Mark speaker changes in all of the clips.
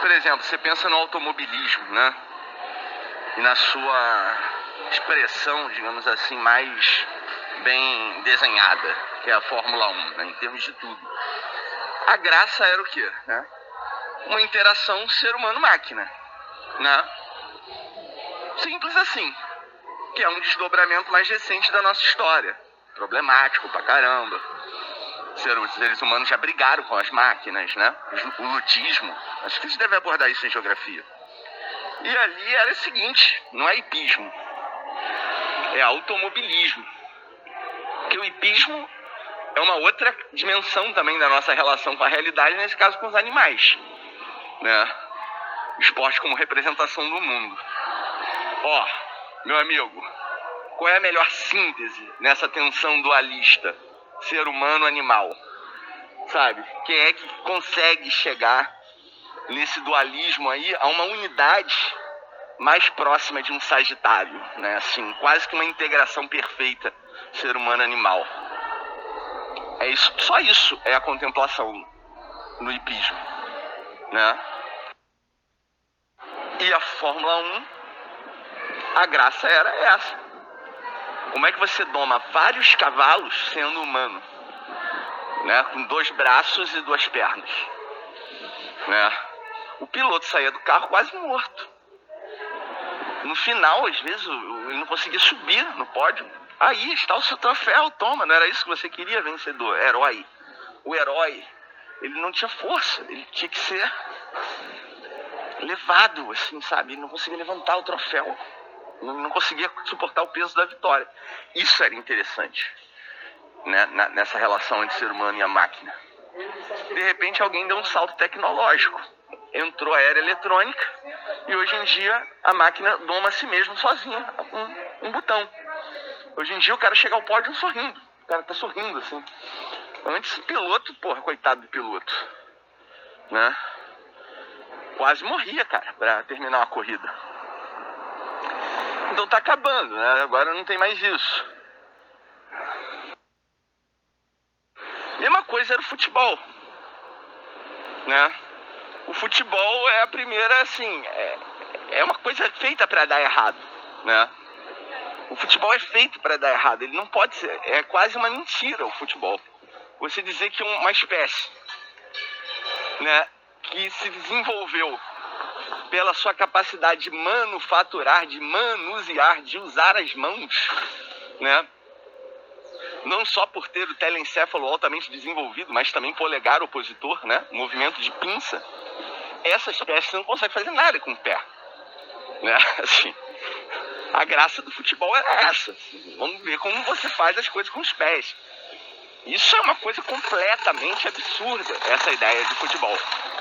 Speaker 1: Por exemplo, você pensa no automobilismo, né? E na sua expressão, digamos assim, mais bem desenhada, que é a Fórmula 1, né? Em termos de tudo. A graça era o quê? Né? Uma interação ser humano-máquina, né? Simples assim, que é um desdobramento mais recente da nossa história. Problemático pra caramba. Os seres humanos já brigaram com as máquinas, né? O lutismo. Acho que a gente deve abordar isso em geografia. E ali era o seguinte, não é hipismo, é automobilismo. Porque o hipismo é uma outra dimensão também da nossa relação com a realidade, nesse caso com os animais, né? O esporte como representação do mundo. Ó, meu amigo, qual é a melhor síntese nessa tensão dualista? Ser humano-animal, sabe? Quem é que consegue chegar nesse dualismo aí a uma unidade mais próxima de um sagitário, né? Assim, quase que uma integração perfeita ser humano-animal. É isso, só isso é a contemplação no hipismo, né? E a Fórmula 1, a graça era essa. Como é que você doma vários cavalos sendo humano, né? Com 2 braços e 2 pernas, né? O piloto saía do carro quase morto. No final, às vezes, ele não conseguia subir no pódio. Aí está o seu troféu, toma. Não era isso que você queria, vencedor, herói. O herói, ele não tinha força, ele tinha que ser levado, assim, sabe? Ele não conseguia levantar o troféu. Não conseguia suportar o peso da vitória. Isso era interessante, né? Nessa relação entre o ser humano e a máquina. De repente, alguém deu um salto tecnológico. Entrou a era eletrônica e hoje em dia a máquina doma a si mesma sozinha, um botão. Hoje em dia o cara chega ao pódio sorrindo. O cara tá sorrindo, assim. Antes o piloto, porra, coitado do piloto, né? Quase morria, cara, pra terminar uma corrida. Então tá acabando, né? Agora não tem mais isso. Mesma coisa era o futebol, né? O futebol é a primeira, assim, é uma coisa feita pra dar errado, né? O futebol é feito pra dar errado, ele não pode ser, é quase uma mentira o futebol. Você dizer que uma espécie, né, que se desenvolveu pela sua capacidade de manufaturar, de manusear, de usar as mãos, né? Não só por ter o telencéfalo altamente desenvolvido, mas também polegar opositor, né? Movimento de pinça. Essa espécie não consegue fazer nada com o pé, né? Assim, a graça do futebol é essa. Assim, vamos ver como você faz as coisas com os pés. Isso é uma coisa completamente absurda, essa ideia de futebol.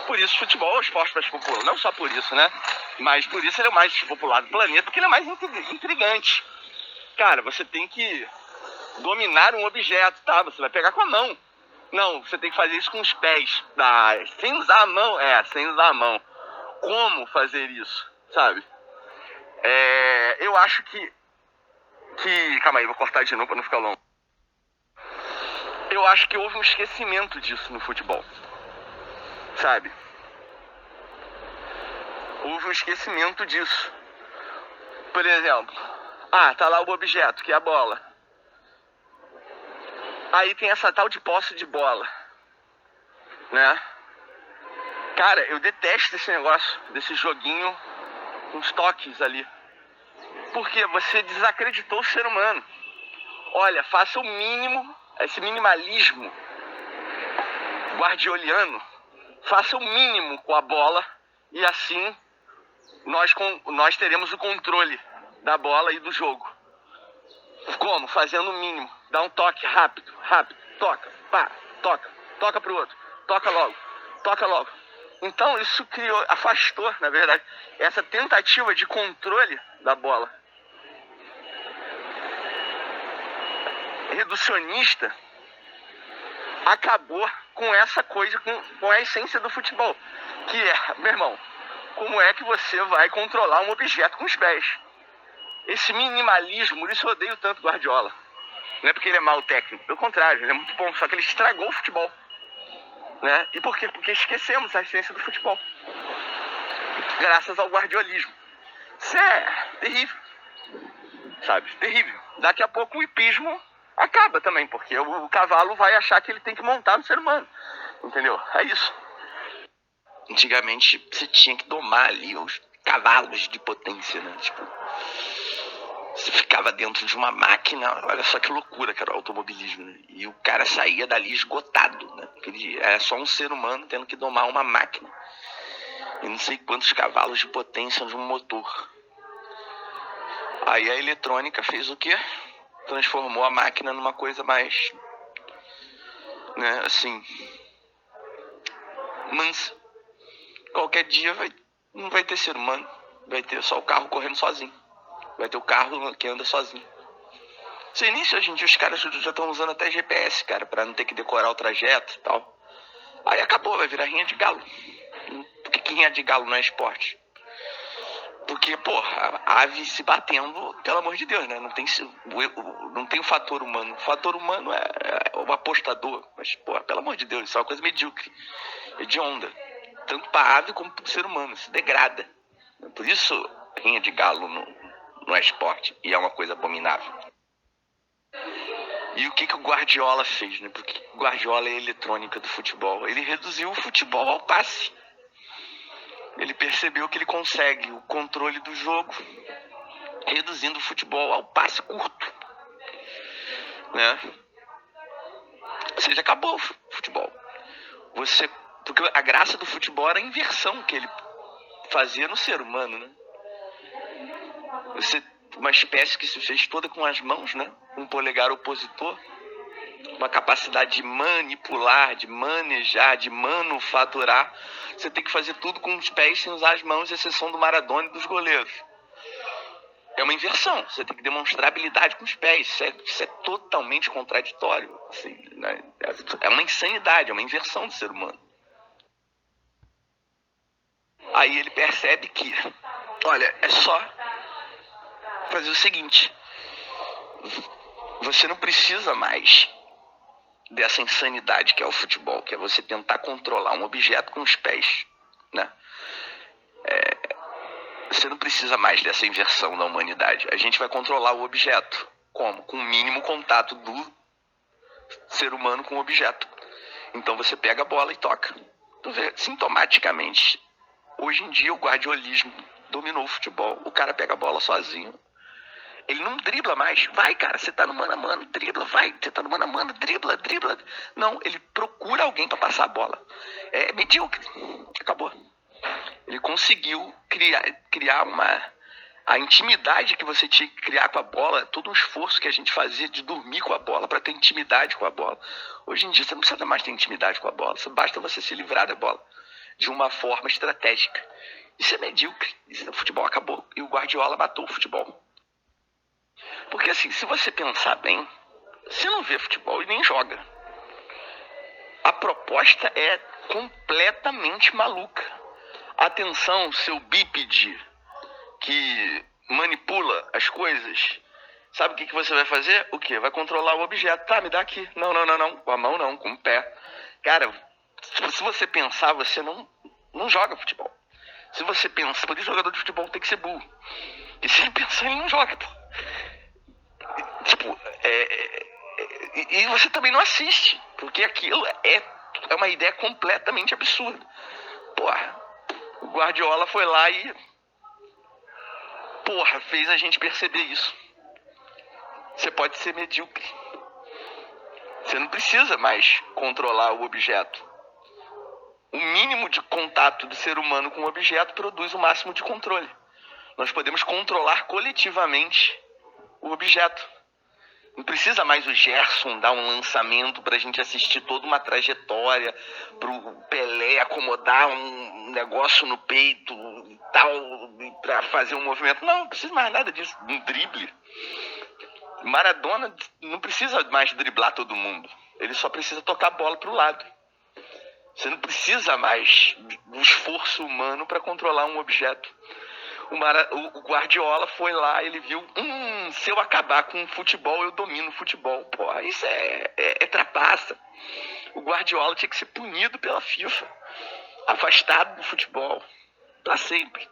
Speaker 1: Por isso, o futebol é o esporte mais popular. Não só por isso, né? Mas por isso ele é o mais popular do planeta, porque ele é mais intrigante. Cara, você tem que dominar um objeto, tá? Você vai pegar com a mão. Não, você tem que fazer isso com os pés. Tá? Sem usar a mão. Sem usar a mão. Como fazer isso, sabe? Eu acho que... Calma aí, vou cortar de novo pra não ficar longo. Eu acho que houve um esquecimento disso no futebol, sabe? Houve um esquecimento disso. Por exemplo, tá lá o objeto, que é a bola. Aí tem essa tal de posse de bola, né? Cara, eu detesto esse negócio, desse joguinho com os toques ali. Porque você desacreditou o ser humano. Olha, faça o mínimo, esse minimalismo guardioliano, faça o mínimo com a bola e assim nós teremos o controle da bola e do jogo. Como? Fazendo o mínimo. Dá um toque rápido, toca, pá, toca pro outro, toca logo. Então isso afastou, na verdade, essa tentativa de controle da bola. Reducionista acabou com essa coisa, com a essência do futebol, que é, meu irmão, como é que você vai controlar um objeto com os pés? Esse minimalismo, por isso eu odeio tanto Guardiola. Não é porque ele é mau técnico, pelo contrário, ele é muito bom, só que ele estragou o futebol, né? E por quê? Porque esquecemos a essência do futebol. graças ao guardiolismo. Isso é terrível, sabe? Terrível. Daqui a pouco o hipismo acaba também, porque o cavalo vai achar que ele tem que montar no ser humano, entendeu? É isso. Antigamente você tinha que domar ali os cavalos de potência, né? Tipo, você ficava dentro de uma máquina, olha só que loucura que era o automobilismo, né? E o cara saía dali esgotado, né? Porque ele era só um ser humano tendo que domar uma máquina. E não sei quantos cavalos de potência de um motor. Aí a eletrônica fez o quê? Transformou a máquina numa coisa mais, né, assim, mansa. Qualquer dia não vai ter ser humano, vai ter só o carro correndo sozinho. Vai ter o carro que anda sozinho. Sem início, hoje em dia, os caras já estão usando até GPS, cara, pra não ter que decorar o trajeto e tal. Aí acabou, vai virar rinha de galo. Por que rinha de galo não é esporte? Porque, porra, a ave se batendo, pelo amor de Deus, né? Não tem o fator humano. O fator humano é o apostador. Mas, porra, pelo amor de Deus, isso é uma coisa medíocre. Hedionda. Tanto pra ave como pro ser humano. Se degrada. Por isso, rinha de galo não é esporte. E é uma coisa abominável. E o que o Guardiola fez, né? Porque o Guardiola é a eletrônica do futebol. Ele reduziu o futebol ao passe. Ele percebeu que ele consegue o controle do jogo, reduzindo o futebol ao passe curto, né? Ou seja, acabou o futebol. Porque a graça do futebol era a inversão que ele fazia no ser humano, né? Uma espécie que se fez toda com as mãos, né? Um polegar opositor, uma capacidade de manipular, de manejar, de manufaturar. Você tem que fazer tudo com os pés sem usar as mãos, exceção do Maradona e dos goleiros. É uma inversão, você tem que demonstrar habilidade com os pés, isso é totalmente contraditório, assim, né? É uma insanidade, é uma inversão do ser humano. Aí ele percebe que, olha, é só fazer o seguinte, você não precisa mais dessa insanidade que é o futebol, que é você tentar controlar um objeto com os pés, né? Você não precisa mais dessa inversão da humanidade. A gente vai controlar o objeto. Como? Com o mínimo contato do ser humano com o objeto. Então você pega a bola e toca. Tu vê, sintomaticamente, hoje em dia o guardiolismo dominou o futebol. O cara pega a bola sozinho. Ele não dribla mais. Vai, cara, você tá no mano a mano, dribla, vai. Você tá no mano a mano, dribla. Não, ele procura alguém pra passar a bola. É medíocre. Acabou. Ele conseguiu criar a intimidade que você tinha que criar com a bola, todo um esforço que a gente fazia de dormir com a bola para ter intimidade com a bola. Hoje em dia você não precisa mais ter intimidade com a bola, basta você se livrar da bola de uma forma estratégica. Isso é medíocre, o futebol acabou e o Guardiola matou o futebol. Porque assim, se você pensar bem, você não vê futebol e nem joga. A proposta é completamente maluca. Atenção, seu bípede que manipula as coisas. Sabe o que você vai fazer? O quê? Vai controlar o objeto. Tá, me dá aqui. Não. Com a mão não, com o pé. Cara, se você pensar, você não joga futebol. Se você pensa, por isso jogador de futebol tem que ser burro. E se ele pensar, ele não joga, pô. Tipo, e você também não assiste. Porque aquilo é uma ideia completamente absurda. Porra, o Guardiola foi lá e fez a gente perceber isso. Você pode ser medíocre. Você não precisa mais controlar o objeto. O mínimo de contato do ser humano com o objeto produz o máximo de controle. Nós podemos controlar coletivamente o objeto. Não precisa mais o Gerson dar um lançamento para a gente assistir toda uma trajetória, para o Pelé acomodar um negócio no peito e tal, para fazer um movimento. Não precisa mais nada disso, um drible. Maradona não precisa mais driblar todo mundo. Ele só precisa tocar a bola para o lado. Você não precisa mais do esforço humano para controlar um objeto. O Guardiola foi lá, ele viu, se eu acabar com o futebol, eu domino o futebol. Porra, isso é trapaça. O Guardiola tinha que ser punido pela FIFA. Afastado do futebol. Pra sempre.